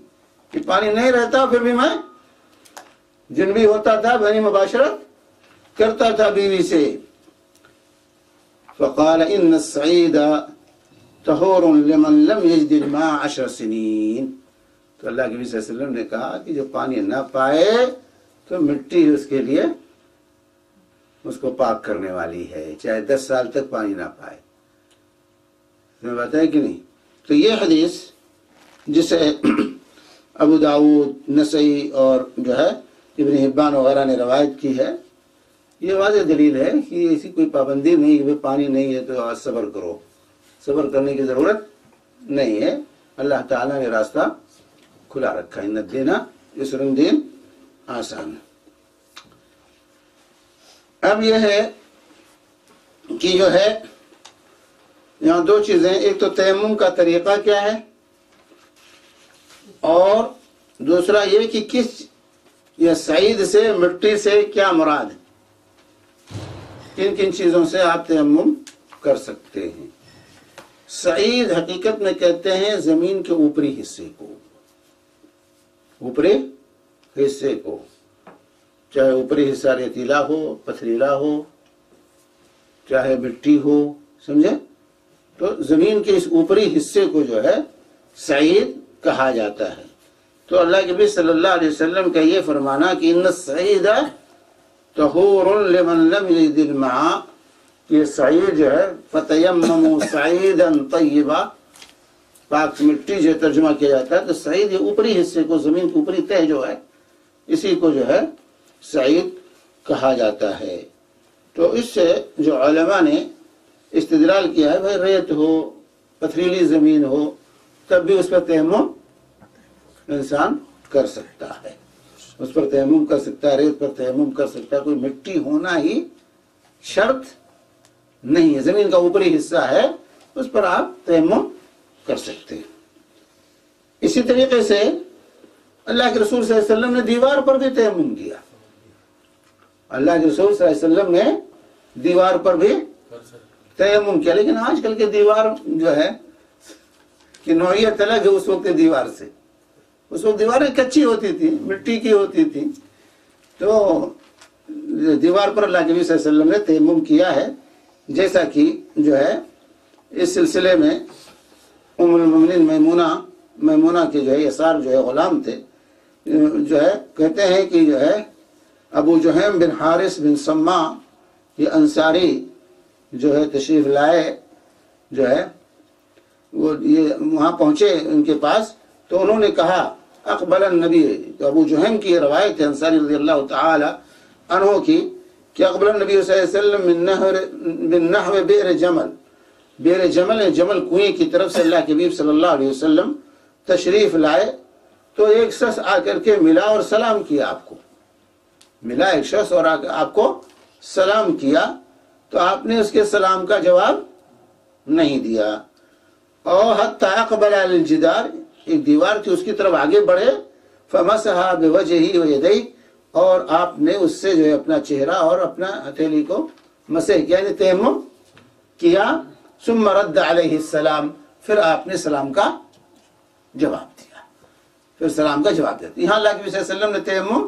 کہ پانی نہیں رہتا پھر بھی میں جنبی ہوتا تھا، بھری مباشرت کرتا تھا بیوی سے. فقال ان السعید طہور لمن لم یجد الماء 10 سنین. تو اللہ کے نبی صلی اللہ علیہ وسلم نے کہا کہ جو پانی نہ پائے تو مٹی اس کے لیے اس کو پاک کرنے والی ہے، چاہے 10 سال تک پانی نہ پائے. تمہیں بات ہے کہ نہیں؟ تو یہ حدیث جسے ابو داؤد، نسائی اور جو ہے ابن حبان وغیرہ نے روایت کی ہے، یہ واضح دلیل ہے کہ ایسی کوئی پابندی نہیں کہ پانی نہیں ہے تو آج صبر کرو. صبر کرنے کی ضرورت نہیں ہے، اللہ تعالیٰ نے راستہ کھلا رکھا ہے. ان الدین یسر، دین آسان. اب یہ ہے کہ جو ہے یہاں دو چیزیں، ایک تو تیمم کا طریقہ کیا ہے اور دوسرا یہ کہ کس یا سعید سے، مٹی سے کیا مراد ہے، کن کن چیزوں سے آپ تیمم کر سکتے ہیں. سعید حقیقت میں کہتے ہیں زمین کے اوپری حصے کو، اوپری حصے کو، چاہے اوپری حصہ ریتیلا ہو، پتھریلا ہو، چاہے مٹی ہو، سمجھے؟ تو زمین کے اس اوپری حصے کو جو ہے سعید کہا جاتا ہے. تو اللہ کے نبی صلی اللہ علیہ وسلم کا یہ فرمانا کہ ان السعید طہور لمن لم یجد الماء، یہ سعید جو ہے فتیمموا صعیدا طیبا، پاک مٹی جو ترجمہ کیا جاتا ہے تو سعید یہ اوپری حصے کو، زمین کی اوپری تہ جو ہے اسی کو جو ہے سعید کہا جاتا ہے. تو اس سے جو علماء نے استدلال کیا ہے بھائی ریت ہو، پتھریلی زمین ہو، تب بھی اس پر تیمم انسان کر سکتا ہے، اس پر تیمم کر سکتا ہے، ریت پر تیمم کر سکتا ہے. کوئی مٹی ہونا ہی شرط نہیں ہے، زمین کا اوپری حصہ ہے اس پر آپ تیمم کر سکتے ہیں. اسی طریقے سے اللہ کے رسول صلی اللہ علیہ وسلم نے دیوار پر بھی تیمم کیا. اللہ کے رسول صلی اللہ علیہ وسلم نے دیوار پر بھی تیمم کیا، لیکن آج کل کے دیوار جو ہے کہ نوعیت الگ ہے اس وقت دیوار سے. اس وقت دیواریں کچی ہوتی تھی، مٹی کی ہوتی تھی، تو دیوار پر اللہ کے نبی صلی اللہ علیہ وسلم نے تیمم کیا ہے. جیسا کہ جو ہے اس سلسلے میں ام المؤمنین میمونہ کے جو ہے یسار جو ہے غلام تھے، جو ہے کہتے ہیں کہ جو ہے ابو جہیم بن حارث بن سما یہ انصاری جو ہے تشریف لائے، جو ہے وہ یہ وہاں پہنچے ان کے پاس تو انہوں نے کہا اقبل النبی، تو ابو جہیم کی یہ روایت ہے انصاری رضی اللہ تعالی عنہ کی کہ اقبل النبی صلی اللہ علیہ وسلم من نحو بئر جمل، بئر جمل ہے جمل کنویں کی طرف سے اللہ کے حبیب صلی اللہ علیہ وسلم تشریف لائے. تو ایک شخص آ کر کے ملا اور سلام کیا، آپ کو ملا ایک شخص اور آپ کو سلام کیا، تو آپ نے اس کے سلام کا جواب نہیں دیا. اور حتی اقبل علی الجدار، ایک دیوار تھی اس کی طرف آگے بڑھے، فمسح بوجہہ ویدیہ، اور آپ نے اس سے جو ہے اپنا چہرہ اور اپنا ہتھیلی کو مسح کیا، یعنی تیمم کیا. ثم رد علیہ السلام، پھر آپ نے سلام کا جواب دیا، پھر سلام کا جواب دیا. یہاں اللہ کے صلی اللہ علیہ وسلم نے تیمم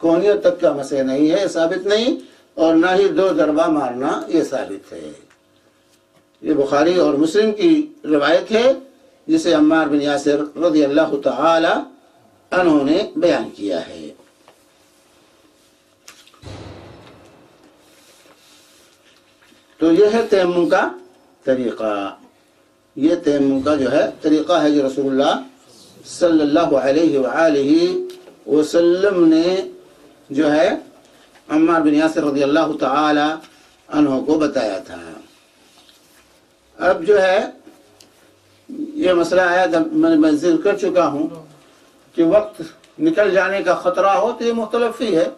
کونیوں تک کا مسح نہیں ہے، ثابت نہیں، اور نہ ہی 2 ضربہ مارنا یہ ثابت ہے۔ یہ بخاری اور مسلم کی روایت ہے جسے عمار بن یاسر رضی اللہ تعالی عنہ نے بیان کیا ہے۔ تو یہ ہے تیمم کا طریقہ، یہ تیمم کا جو ہے طریقہ ہے جو رسول اللہ صلی اللہ علیہ وآلہ وسلم نے جو ہے عمار بن یاسر رضی اللہ تعالی عنہ کو بتایا تھا۔ اب جو ہے یہ مسئلہ آیا تھا، میں ذکر کر چکا ہوں کہ وقت نکل جانے کا خطرہ ہو تو یہ مختلف ہی ہے۔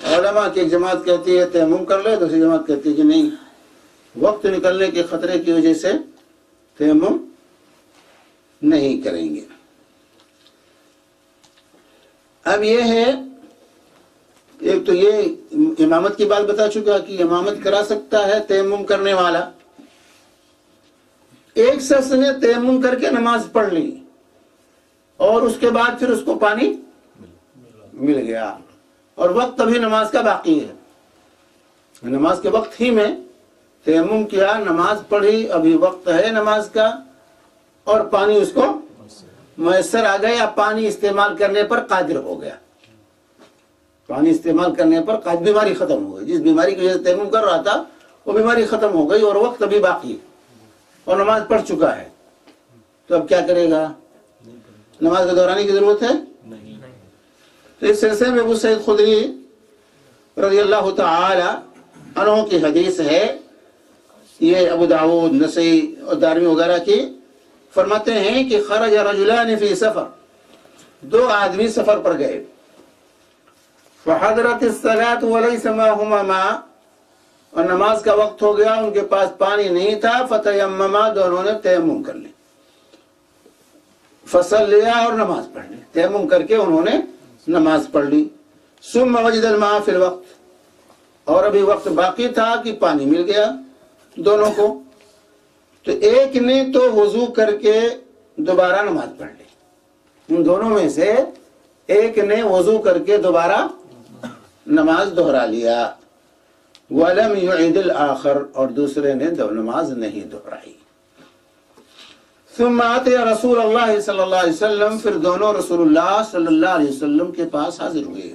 علماء کی ایک جماعت کہتی ہے تیمم کر لے، دوسری جماعت کہتی ہے کہ نہیں، وقت نکلنے کے خطرے کی وجہ سے تیمم نہیں کریں گے۔ اب یہ ہے، ایک تو یہ امامت کی بات بتا چکا کہ امامت کرا سکتا ہے تیمم کرنے والا۔ ایک شخص نے تیمم کر کے نماز پڑھ لی اور اس کے بعد پھر اس کو پانی مل گیا اور وقت ابھی نماز کا باقی ہے، نماز کے وقت ہی میں تیمم کیا، نماز پڑھی، ابھی وقت ہے نماز کا اور پانی اس کو میسر آ گیا، پانی استعمال کرنے پر قادر ہو گیا، پانی استعمال کرنے پر قادر، بیماری ختم ہو گئی، جس بیماری کی وجہ سے تیمم کر رہا تھا وہ بیماری ختم ہو گئی اور وقت ابھی باقی اور نماز پڑھ چکا ہے، تو اب کیا کرے گا؟ نماز کو دہرانے کی ضرورت ہے؟ تو اس سلسلے میں ابو سعید خدری رضی اللہ تعالی عنہ کی حدیث ہے، یہ ابو داؤد، نسائی اور دارمی وغیرہ کی، فرماتے ہیں کہ خرج رجلان فی سفر، 2 آدمی سفر پر گئے، فحضرت الصلاۃ وليس معهما ماء، اور نماز کا وقت ہو گیا، ان کے پاس پانی نہیں تھا، فتیمما، دونوں نے تیمم کر لی، فصلیا، اور نماز پڑھ لی، تیمم کر کے انہوں نے نماز پڑھ لی، ثم وجد الماء فی الوقت، اور ابھی وقت باقی تھا کہ پانی مل گیا دونوں کو، تو ایک نے تو وضو کر کے دوبارہ نماز پڑھ لی، ان دونوں میں سے ایک نے وضو کر کے دوبارہ نماز دہرا لیا، وَلَمْ يُعِدِ الْآخَرِ، اور دوسرے نے نماز نہیں دہرائی، ثم آتے رسول اللہ صلی اللہ علیہ وسلم، پھر دونوں رسول اللہ صلی اللہ علیہ وسلم کے پاس حاضر ہوئے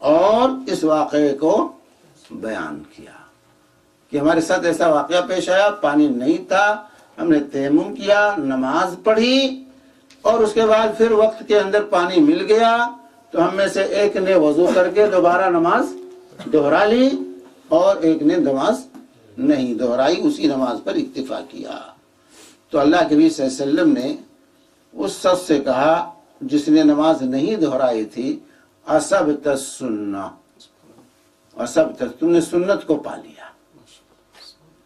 اور اس واقعے کو بیان کیا کہ ہمارے ساتھ ایسا واقعہ پیش آیا، پانی نہیں تھا، ہم نے تیمم کیا، نماز پڑھی اور اس کے بعد پھر وقت کے اندر پانی مل گیا، تو ہم میں سے ایک نے وضو کر کے دوبارہ نماز دہرا لی اور ایک نے نماز نہیں دہرائی، اسی نماز پر اکتفا کیا۔ تو اللہ کے نبی صلی اللہ علیہ وسلم نے اس شخص سے کہا جس نے نماز نہیں دہرائی تھی، اصبت السنہ، اصبت، تم نے سنت کو پا لیا،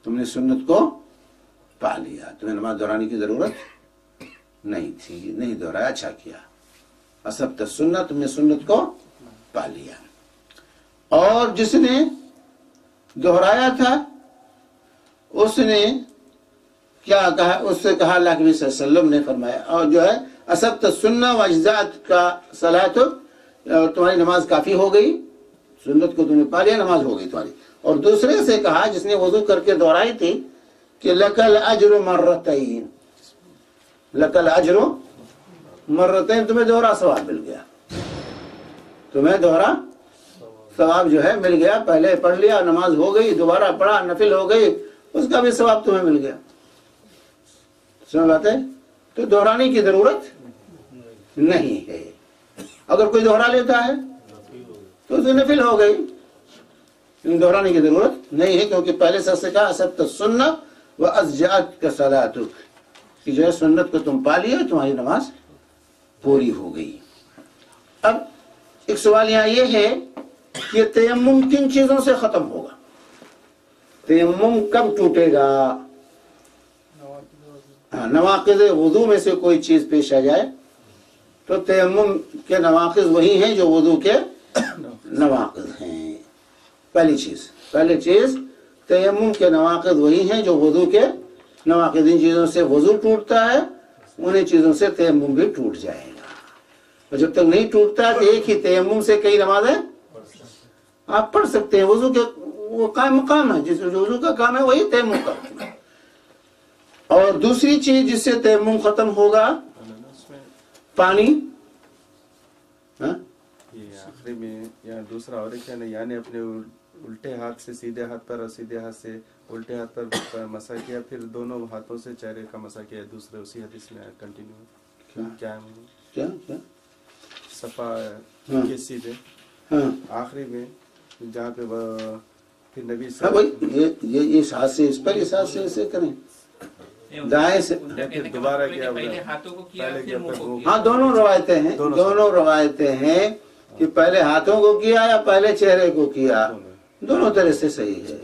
تم نے سنت کو پا لیا، تمہیں نماز دہرانے کی ضرورت نہیں تھی، نہیں دہرایا، اچھا کیا، اصبت السنہ، تم نے سنت کو پا لیا۔ اور جس نے دہرایا تھا اس نے کیا کہا؟ اس سے کہا اللہ کے نبی صلی اللہ علیہ وسلم نے فرمایا، اور جو ہے اصبت السنہ واجزات کا صلاۃ، تمہاری نماز کافی ہو گئی، سنت کو تم نے پا لیا، نماز ہو گئی تمہاری۔ اور دوسرے سے کہا جس نے وضو کر کے دہرائی تھی کہ لک الاجر مرتین، لک الاجر مرتین، تمہیں دوہرا ثواب مل گیا، تمہیں دوہرا ثواب جو ہے مل گیا، پہلے پڑھ لیا، نماز ہو گئی، دوبارہ پڑھا، نفل ہو گئی، اس کا بھی ثواب تمہیں مل گیا۔ سمجھ بات ہے؟ تو دہرانے کی ضرورت نہیں ہے، اگر کوئی دہرا لیتا ہے تو اسے نفل ہو گئی، دہرانے کی ضرورت نہیں ہے، کیونکہ پہلے سب سے کہا اصبت السنہ وازجات کا صلاۃ، کہ جو ہے سنت کو تم پا لیے، تمہاری نماز پوری ہو گئی۔ اب ایک سوال یہاں یہ ہے کہ تیمم کن چیزوں سے ختم ہوگا؟ تیمم کب ٹوٹے گا؟ نواقض وضو میں سے کوئی چیز پیش آ جائے تو تیمم کے نواقض وہی ہیں جو وضو کے نواقض ہیں۔ پہلی چیز تیمم کے نواقض وہی ہیں جو وضو کے نواقض، ان چیزوں سے وضو ٹوٹتا ہے، انہیں چیزوں سے تیمم بھی ٹوٹ جائے گا۔ اور جب تک نہیں ٹوٹتا تو ایک ہی تیمم سے کئی نمازیں آپ پڑھ سکتے ہیں. وضو کے وہ قائم مقام ہے، جس وضو کا کام ہے وہی تیمم کا حکم ہے. اور دوسری چیز جس سے تیمم ختم ہوگا پانی. یہ آخری میں یا دوسرا اور ایک ہے نا، یعنی اپنے الٹے ہاتھ سے سیدھے ہاتھ پر اور سیدھے ہاتھ سے الٹے ہاتھ پر مسح کیا، پھر دونوں ہاتھوں سے چہرے کا مسح کیا. دوسرے اسی حدیث میں کنٹینیو کیا ہے صفا کے سیدھے آخری میں جہاں پہ پھر نبی یہ ہاتھ سے اس پر، اس ہاتھ سے اسے کریں دائیں سے. پھر دوبارہ کیا ہاں دونوں روایتیں ہیں، دونوں روایتیں ہیں کہ پہلے ہاتھوں کو کیا یا پہلے چہرے کو کیا. دونوں طرح سے صحیح ہے،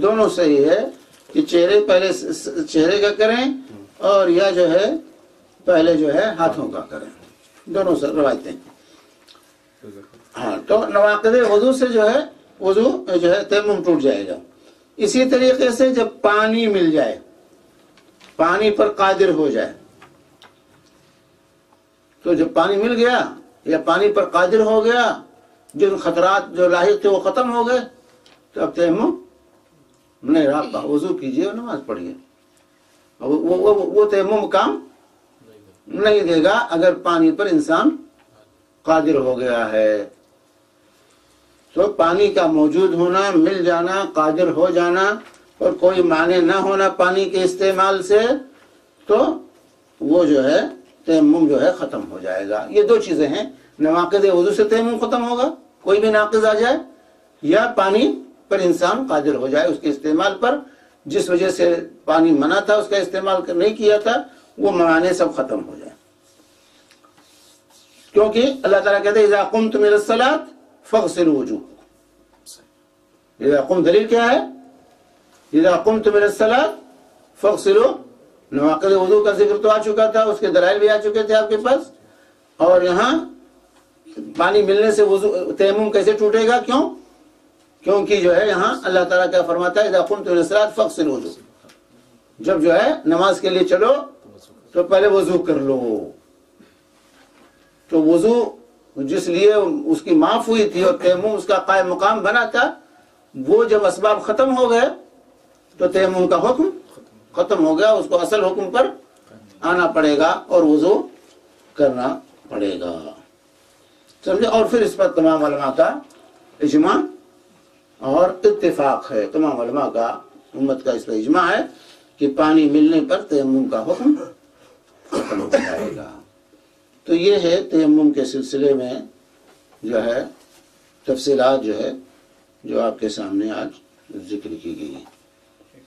دونوں صحیح ہے کہ چہرے پہلے چہرے کا کریں اور یا جو ہے پہلے جو ہے ہاتھوں کا کریں. دونوں سے روایتیں. ہاں تو نواقض وضو سے جو ہے وضو جو ہے تیمم ٹوٹ جائے گا. اسی طریقے سے جب پانی مل جائے، پانی پر قادر ہو جائے، تو جب پانی مل گیا یا پانی پر قادر ہو گیا، جن خطرات جو لاحق تھے وہ ختم ہو گئے، تو اب تیمم نہیں رہا، وضو کیجئے اور نماز پڑھیے. وہ تیمم کام نہیں دے گا اگر پانی پر انسان قادر ہو گیا ہے. تو پانی کا موجود ہونا، مل جانا، قادر ہو جانا اور کوئی معنی نہ ہونا پانی کے استعمال سے، تو وہ جو ہے تیمم جو ہے ختم ہو جائے گا. یہ دو چیزیں ہیں. نواقض وضو سے تیمم ختم ہوگا، کوئی بھی ناقض آ جائے، یا پانی پر انسان قادر ہو جائے اس کے استعمال پر، جس وجہ سے پانی منع تھا اس کا استعمال نہیں کیا تھا، وہ موانع سب ختم ہو جائے. کیونکہ اللہ تعالیٰ کہتے ہیں اذا قمتم الى الصلاة فاغسلوا وجوہکم. اذا قم دلیل کیا ہے؟ اذا قمتم الى الصلاة فاغسلوا. نواقض وضو کا ذکر تو آ چکا تھا، اس کے دلائل بھی آ چکے تھے آپ کے پاس. اور یہاں پانی ملنے سے وضو تیمم کیسے ٹوٹے گا؟ کیوں؟ کیونکہ جو ہے یہاں اللہ تعالیٰ کیا فرماتا ہے اذا قمتم الى الصلاة فاغسلوا وجوہکم. جب جو ہے نماز کے لیے چلو تو پہلے وضو کر لو. تو وضو جس لیے اس کی معاف ہوئی تھی اور تیمم اس کا قائم مقام بنا تھا، وہ جب اسباب ختم ہو گئے تو تیمم کا حکم ختم ہو گیا. اس کو اصل حکم پر آنا پڑے گا اور وضو کرنا پڑے گا. سمجھے؟ اور پھر اس پر تمام علماء کا اجماع اور اتفاق ہے. تمام علماء کا، امت کا اس پر اجماع ہے کہ پانی ملنے پر تیمم کا حکم ختم ہو جائے گا. تو یہ ہے تیمم کے سلسلے میں جو ہے تفصیلات جو ہے جو آپ کے سامنے آج ذکر کی گئی ہیں.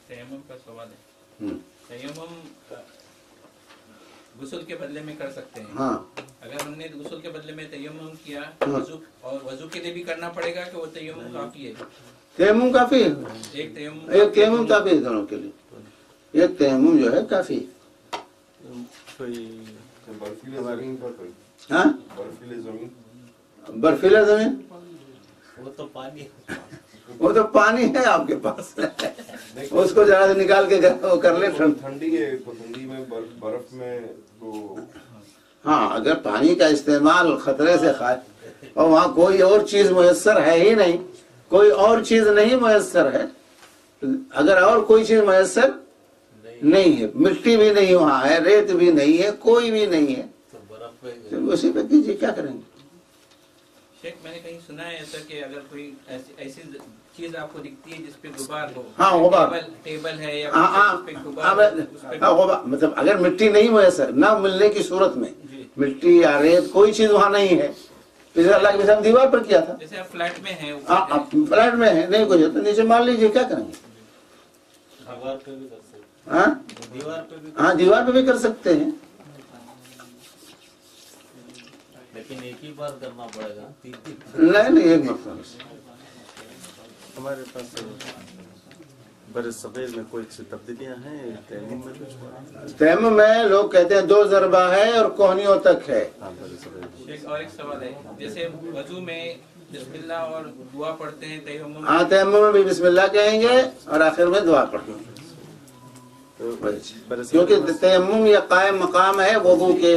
تیمم کا سوال ہے. تیمم غسل کے بدلے میں کر سکتے ہیں. ہاں اگر ہم نے غسل کے بدلے میں تیمم کیا وضو، اور وضو کے لیے بھی کرنا پڑے گا کہ وہ تیمم کافی ہے؟ تیمم کافی ہے. ایک تیمم کافی ہے دونوں کے لیے. ایک تیمم جو ہے کافی. ہاں برفیلا زمین وہ تو پانی ہے آپ کے پاس، اس کو ذرا سے نکال کے کر لیں. ٹھنڈی میں برف میں ہاں اگر پانی کا استعمال خطرے سے اور وہاں کوئی اور چیز میسر ہے ہی نہیں، کوئی اور چیز نہیں میسر ہے، اگر اور کوئی چیز میسر نہیں ہے، مٹی بھی نہیں وہاں ہے، ریت بھی نہیں ہے، کوئی بھی نہیں ہے، تو اسی پہ کیجیے، کیا کریں گے؟ شیخ میں نے کہیں سنا ہے ایسا کہ اگر کوئی ایسی چیز آپ کو دکھتی ہے جس پہ غبار ہو، ہاں غبار، ٹیبل ہے یا غبار، مطلب اگر مٹی نہیں میسر نہ ملنے کی صورت میں، مٹی یا ریت کوئی چیز وہاں نہیں ہے، جیسے اللہ کے مثال دیوار پر کیا تھا، جیسے آپ فلیٹ میں ہیں، فلیٹ میں ہے، نہیں کچھ تو نیچے مان لیجیے، کیا کریں گے؟ ہاں دیوار پہ بھی کر سکتے ہیں، لیکن ایک ہی بار کرنا پڑے گا. نہیں ایک مرتبہ. ہمارے پاس بر صغیر میں کوئی تبدیلیاں ہیں تیمم میں؟ کچھ تیمم میں لوگ کہتے ہیں 2 ضربہ ہے اور کوہنیوں تک ہے. اور ایک سوال ہے، جیسے وضو میں بسم اللہ اور دعا پڑھتے ہیں، تیمم ہاں تیمم میں بھی بسم اللہ کہیں گے اور آخر میں دعا پڑھیں گے، کیونکہ تیمم یہ قائم مقام ہے وضو کے